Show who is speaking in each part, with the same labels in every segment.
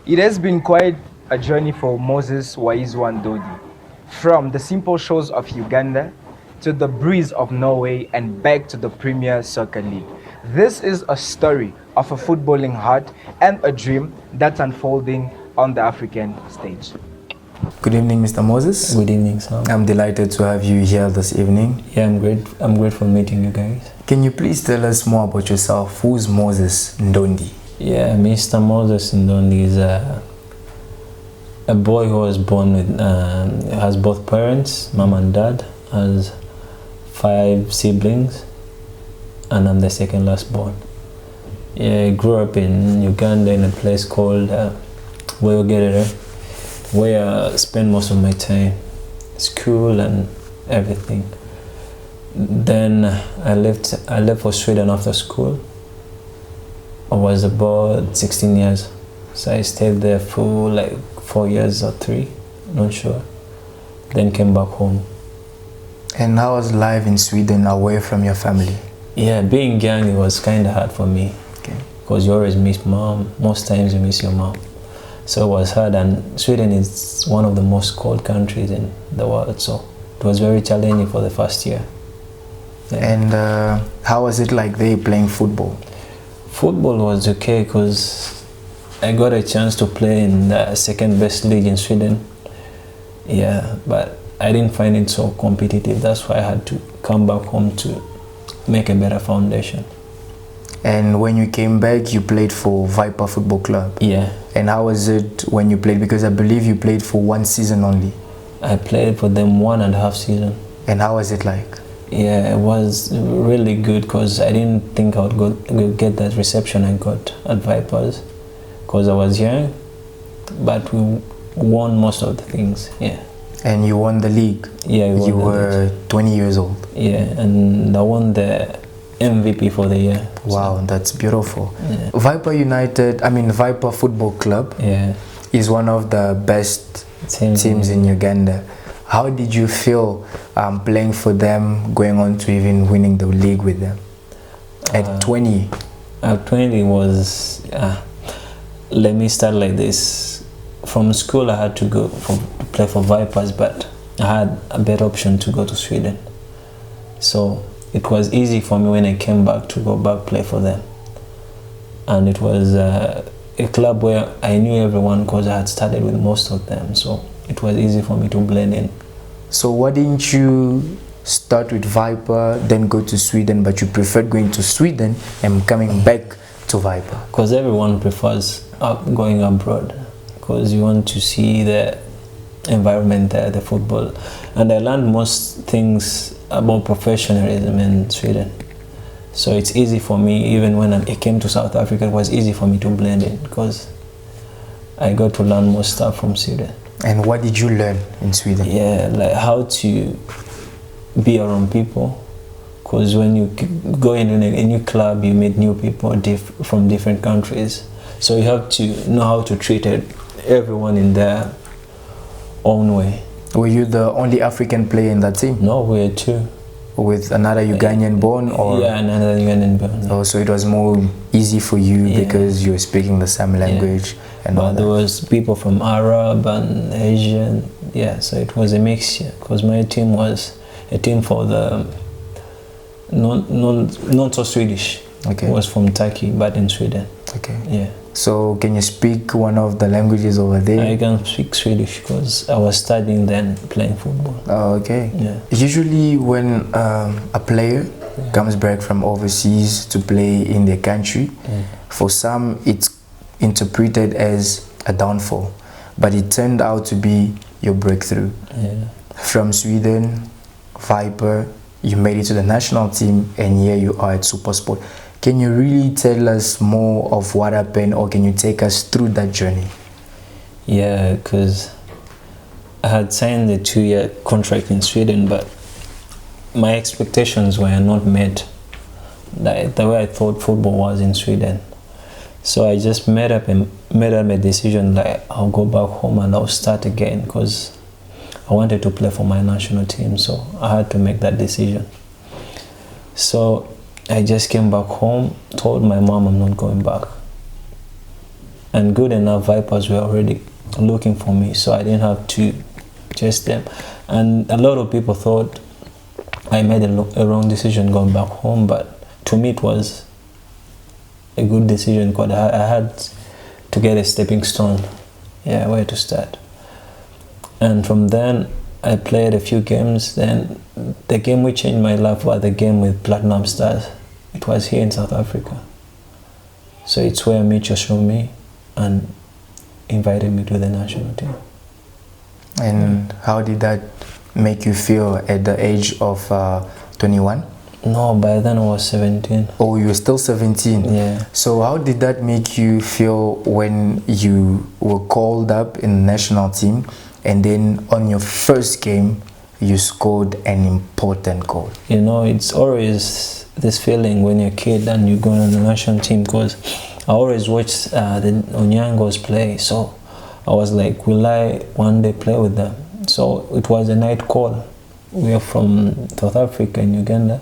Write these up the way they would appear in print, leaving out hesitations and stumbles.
Speaker 1: It has been quite a journey for Moses Waiswa and Dodi. From the simple shores of Uganda to the breeze of Norway and back to the Premier Soccer League. This is a story of a footballing heart and a dream that's unfolding on the African stage. Good evening, Mr. Moses.
Speaker 2: Good evening, Sam.
Speaker 1: I'm delighted to have you here this evening.
Speaker 2: Yeah, I'm great. I'm grateful meeting you guys.
Speaker 1: Can you please tell us more about yourself? Who's Moses Ndondi?
Speaker 2: Yeah, Mr. Moses Ndondi is a boy who was born with has both parents, mom and dad, has 5 siblings, and I'm the second last born. Yeah, I grew up in Uganda in a place called where I spent most of my time, school and everything. Then I left for Sweden after school. I was about 16 years, so I stayed there for like 4 years or 3, not sure. Then came back home.
Speaker 1: And how was life in Sweden away from your family?
Speaker 2: Yeah, being young, it was kind of hard for me.
Speaker 1: Okay.
Speaker 2: Because you always miss mom. Most times you miss your mom. So it was hard, and Sweden is one of the most cold countries in the world, so it was very challenging for the first year. Yeah.
Speaker 1: And how was it like there playing football?
Speaker 2: Football was okay because I got a chance to play in the second best league in Sweden. Yeah, but I didn't find it so competitive. That's why I had to come back home to make a better foundation.
Speaker 1: And when you came back, you played for Viper Football Club.
Speaker 2: Yeah.
Speaker 1: And how was it when you played? Because I believe you played for 1 season only.
Speaker 2: I played for them 1.5 seasons.
Speaker 1: And how was it like?
Speaker 2: Yeah, it was really good because I didn't think I would get that reception I got at Vipers because I was young, but we won most of the things. Yeah.
Speaker 1: And you won the league?
Speaker 2: Yeah,
Speaker 1: you were 20 years old?
Speaker 2: Yeah, and I won the MVP for the year.
Speaker 1: Wow, so that's beautiful.
Speaker 2: Yeah.
Speaker 1: Viper Football Club,
Speaker 2: yeah,
Speaker 1: is one of the best teams in Uganda. How did you feel playing for them, going on to even winning the league with them at 20?
Speaker 2: At 20 was, let me start like this. From school I had to go to play for Vipers, but I had a better option to go to Sweden. So it was easy for me when I came back to go back play for them. And it was a club where I knew everyone because I had started with most of them. So it was easy for me to blend in.
Speaker 1: So why didn't you start with Viper, then go to Sweden, but you preferred going to Sweden and coming back to Viper?
Speaker 2: Because everyone prefers going abroad because you want to see the environment there, the football. And I learned most things about professionalism in Sweden. So it's easy for me, even when I came to South Africa, it was easy for me to blend in because I got to learn more stuff from Sweden.
Speaker 1: And what did you learn in Sweden?
Speaker 2: Yeah, like how to be around people. Because when you go in a new club, you meet new people from different countries. So you have to know how to treat everyone in their own way.
Speaker 1: Were you the only African player in that team?
Speaker 2: No, we were 2.
Speaker 1: With another Ugandan born? Or?
Speaker 2: Yeah, another Ugandan born.
Speaker 1: Oh, so it was more easy for you because you were speaking the same language.
Speaker 2: Yeah.
Speaker 1: And
Speaker 2: but there was people from Arab and Asian. Yeah, so it was a mixture because my team was a team for the not so Swedish.
Speaker 1: Okay.
Speaker 2: It was from Turkey, but in Sweden.
Speaker 1: Okay.
Speaker 2: Yeah.
Speaker 1: So can you speak one of the languages over there?
Speaker 2: I can speak Swedish because I was studying then playing football.
Speaker 1: Oh, okay.
Speaker 2: Yeah.
Speaker 1: Usually when a player comes back from overseas to play in their country, for some it's interpreted as a downfall, but it turned out to be your breakthrough.
Speaker 2: Yeah.
Speaker 1: From Sweden, Viper, you made it to the national team, and here you are at SuperSport. Can you really tell us more of what happened, or can you take us through that journey?
Speaker 2: Yeah, because I had signed a 2-year contract in Sweden, but my expectations were not met like the way I thought football was in Sweden. So I just made up a decision that I'll go back home and I'll start again because I wanted to play for my national team. So I had to make that decision. So I just came back home, told my mom I'm not going back. And good enough, Vipers were already looking for me, so I didn't have to chase them. And a lot of people thought I made a wrong decision going back home, but to me it was a good decision because I had to get a stepping stone, where to start. And from then I played a few games. Then the game which changed my life was the game with Platinum Stars. It was here in South Africa. So it's where Mitchell showed me and invited me to the national team.
Speaker 3: And how did that make you feel at the age of 21?
Speaker 2: No, by then I was 17.
Speaker 3: Oh, you were still 17?
Speaker 2: Yeah.
Speaker 3: So how did that make you feel when you were called up in the national team and then on your first game you scored an important goal?
Speaker 2: You know, it's always this feeling when you're a kid and you go on the national team, because I always watched the Onyangos play, so I was like, will I one day play with them? So it was a night call. We are from South Africa in Uganda.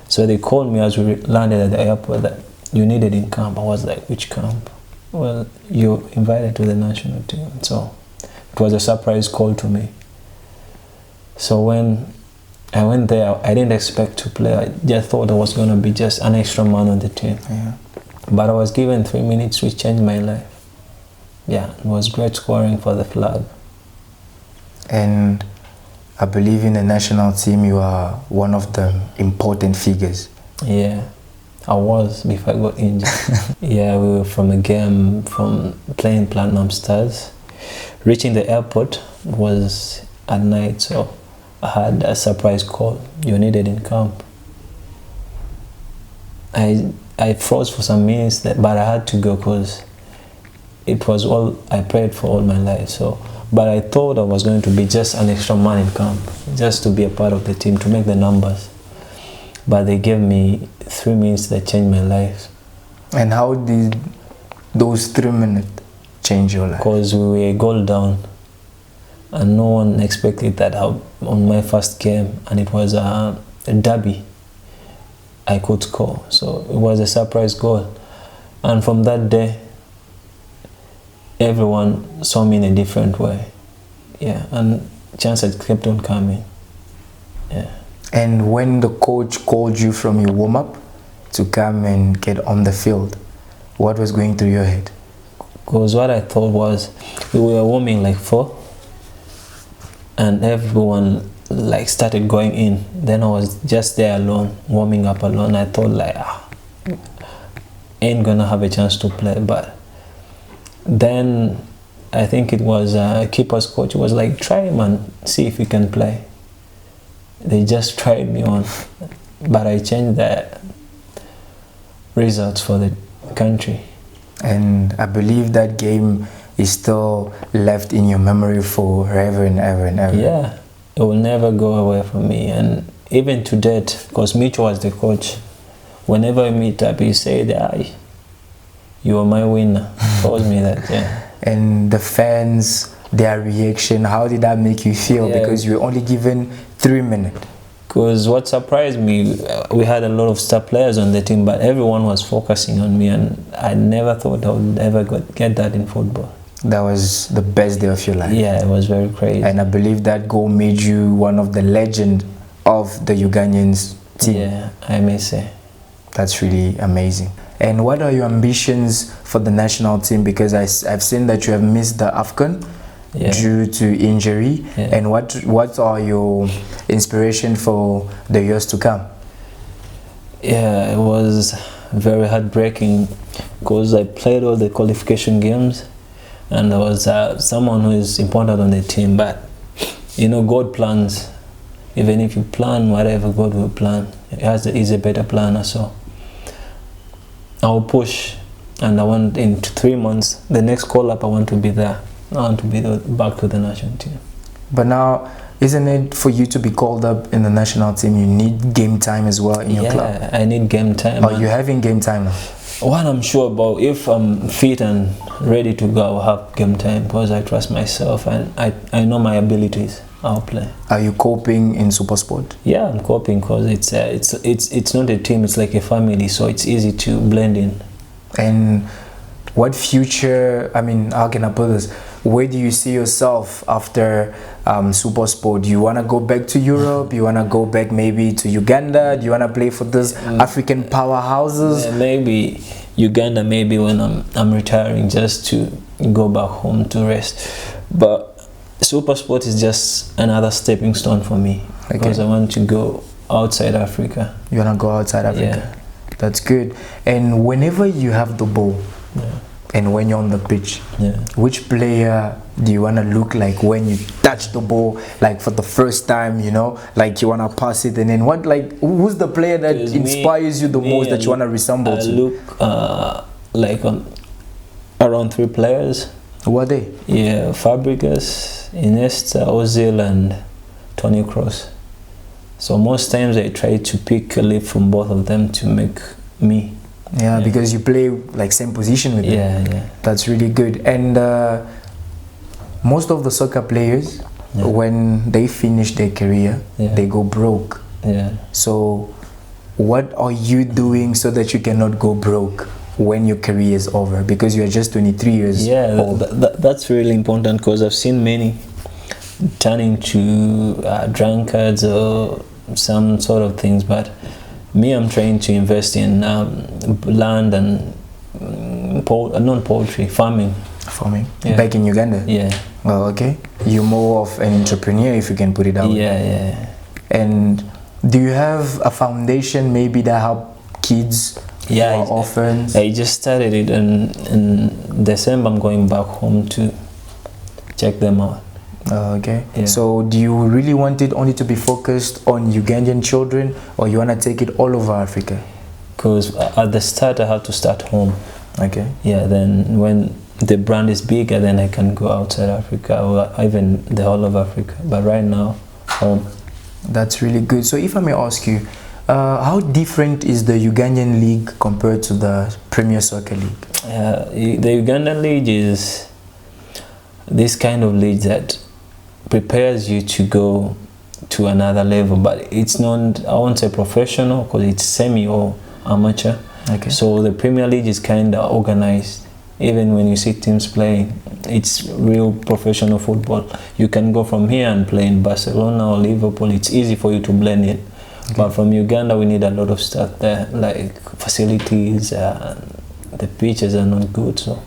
Speaker 2: So they called me as we landed at the airport that you needed in camp. I was like, which camp? Well, you're invited to the national team. So it was a surprise call to me. So when I went there, I didn't expect to play. I just thought I was going to be just an extra man on the team.
Speaker 3: Yeah.
Speaker 2: But I was given 3 minutes, which changed my life. Yeah, it was great scoring for the flag.
Speaker 3: And I believe in the national team you are one of the important figures.
Speaker 2: Yeah, I was before I got injured. Yeah, we were from a game from playing Platinum Stars. Reaching the airport was at night, so I had a surprise call. You needed in camp. I froze for some minutes, but I had to go because it was all I prayed for all my life. So, but I thought I was going to be just an extra man in camp, just to be a part of the team, to make the numbers. But they gave me 3 minutes that changed my life.
Speaker 3: And how did those 3 minutes change your life?
Speaker 2: Because we were a goal down, and no one expected that on my first game, and it was a derby. I could score, so it was a surprise goal. And from that day, everyone saw me in a different way. Yeah, and chances kept on coming. Yeah.
Speaker 3: And when the coach called you from your warm-up to come and get on the field, what was going through your head?
Speaker 2: Because what I thought was, we were warming like 4, and everyone like started going in. Then I was just there alone, warming up alone. I thought like, ain't gonna have a chance to play. But then I think it was a keeper's coach was like, try him and see if he can play. They just tried me on, but I changed the results for the country.
Speaker 3: And I believe that game is still left in your memory forever and ever and ever.
Speaker 2: Yeah, it will never go away from me. And even to date, because Mitch was the coach, whenever we meet up, he said, you are my winner. Told me that, yeah.
Speaker 3: And the fans, their reaction, how did that make you feel?
Speaker 2: Yeah.
Speaker 3: Because you were only given 3 minutes.
Speaker 2: Because what surprised me, we had a lot of star players on the team, but everyone was focusing on me, and I never thought I would ever get that in football.
Speaker 3: That was the best day of your life.
Speaker 2: Yeah, it was very crazy.
Speaker 3: And I believe that goal made you one of the legends of the Ugandan team.
Speaker 2: Yeah, I may say.
Speaker 3: That's really amazing. And what are your ambitions for the national team? Because I've seen that you have missed the AFCON due to injury.
Speaker 2: Yeah.
Speaker 3: And what are your inspiration for the years to come?
Speaker 2: Yeah, it was very heartbreaking because I played all the qualification games, and there was someone who is important on the team. But you know, God plans. Even if you plan whatever, God will plan. He's a better planner. So I'll push, and I want in 3 months, the next call up, I want to be there. I want to be back to the national team.
Speaker 3: But now, isn't it for you to be called up in the national team, you need game time as well in your club?
Speaker 2: Yeah, I need game time.
Speaker 3: Are you having game time now?
Speaker 2: What I'm sure about, if I'm fit and ready to go, I'll have game time because I trust myself and I know my abilities. I'll play.
Speaker 3: Are you coping in Supersport?
Speaker 2: Yeah, I'm coping because it's not a team, it's like a family, so it's easy to blend in.
Speaker 3: And what future, I mean, how can I put this? Where do you see yourself after super sport? Do you want to go back to Europe? You want to go back maybe to Uganda? Do you want to play for those African powerhouses?
Speaker 2: Yeah, maybe Uganda, maybe when I'm retiring, just to go back home to rest. But super sport is just another stepping stone for me, because I want to go outside Africa.
Speaker 3: You want to go outside Africa?
Speaker 2: Yeah.
Speaker 3: That's good. And whenever you have the ball, and when you're on the pitch, which player do you want to look like when you touch the ball, like for the first time, you know, like you want to pass it, and then what, like, who's the player that inspires you the most, that you want to resemble to?
Speaker 2: Look like around 3 players.
Speaker 3: Who are they?
Speaker 2: Yeah, Fabregas, Iniesta, Ozil, and Toni Kroos. So most times I try to pick a leap from both of them to make me.
Speaker 3: Yeah, because you play like same position with them.
Speaker 2: Yeah.
Speaker 3: That's really good. And most of the soccer players, when they finish their career, they go broke.
Speaker 2: Yeah.
Speaker 3: So what are you doing so that you cannot go broke when your career is over? Because you are just 23 years old.
Speaker 2: That's really important, because I've seen many turning to drunkards or some sort of things, but me, I'm trying to invest in land and non-poultry, farming.
Speaker 3: Back in Uganda?
Speaker 2: Yeah.
Speaker 3: Well, okay. You're more of an entrepreneur, if you can put it that way.
Speaker 2: Yeah.
Speaker 3: And do you have a foundation maybe that help kids who are orphans?
Speaker 2: I just started it, and in December I'm going back home to check them out.
Speaker 3: Okay. Yeah. So do you really want it only to be focused on Ugandan children, or you want to take it all over Africa?
Speaker 2: Because at the start I have to start home.
Speaker 3: Okay.
Speaker 2: Yeah, then when the brand is bigger, then I can go outside Africa, or even the whole of Africa. But right now, home.
Speaker 3: That's really good. So if I may ask you, how different is the Ugandan league compared to the Premier Soccer League?
Speaker 2: The Ugandan league is this kind of league that prepares you to go to another level, but it's not, I won't say professional, because it's semi or amateur.
Speaker 3: Okay.
Speaker 2: So the Premier League is kind of organized. Even when you see teams playing, it's real professional football. You can go from here and play in Barcelona or Liverpool. It's easy for you to blend in. Okay. But from Uganda, we need a lot of stuff there, like facilities. The pitches are not good, so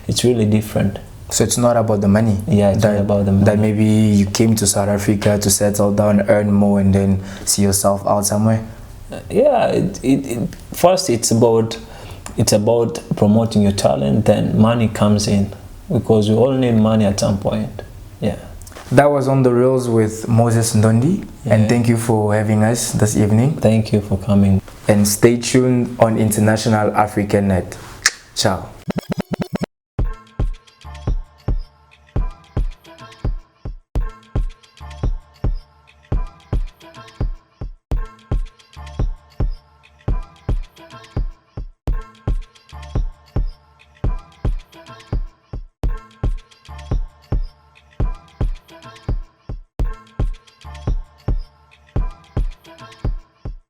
Speaker 2: it's really different.
Speaker 3: So it's not about the money.
Speaker 2: Yeah, it's not about the money.
Speaker 3: That maybe you came to South Africa to settle down, earn more, and then see yourself out somewhere.
Speaker 2: Yeah, first it's about promoting your talent. Then money comes in, because we all need money at some point. Yeah.
Speaker 3: That was On the Rails with Moses Ndondi, and thank you for having us this evening.
Speaker 2: Thank you for coming.
Speaker 3: And stay tuned on International African Net. Ciao.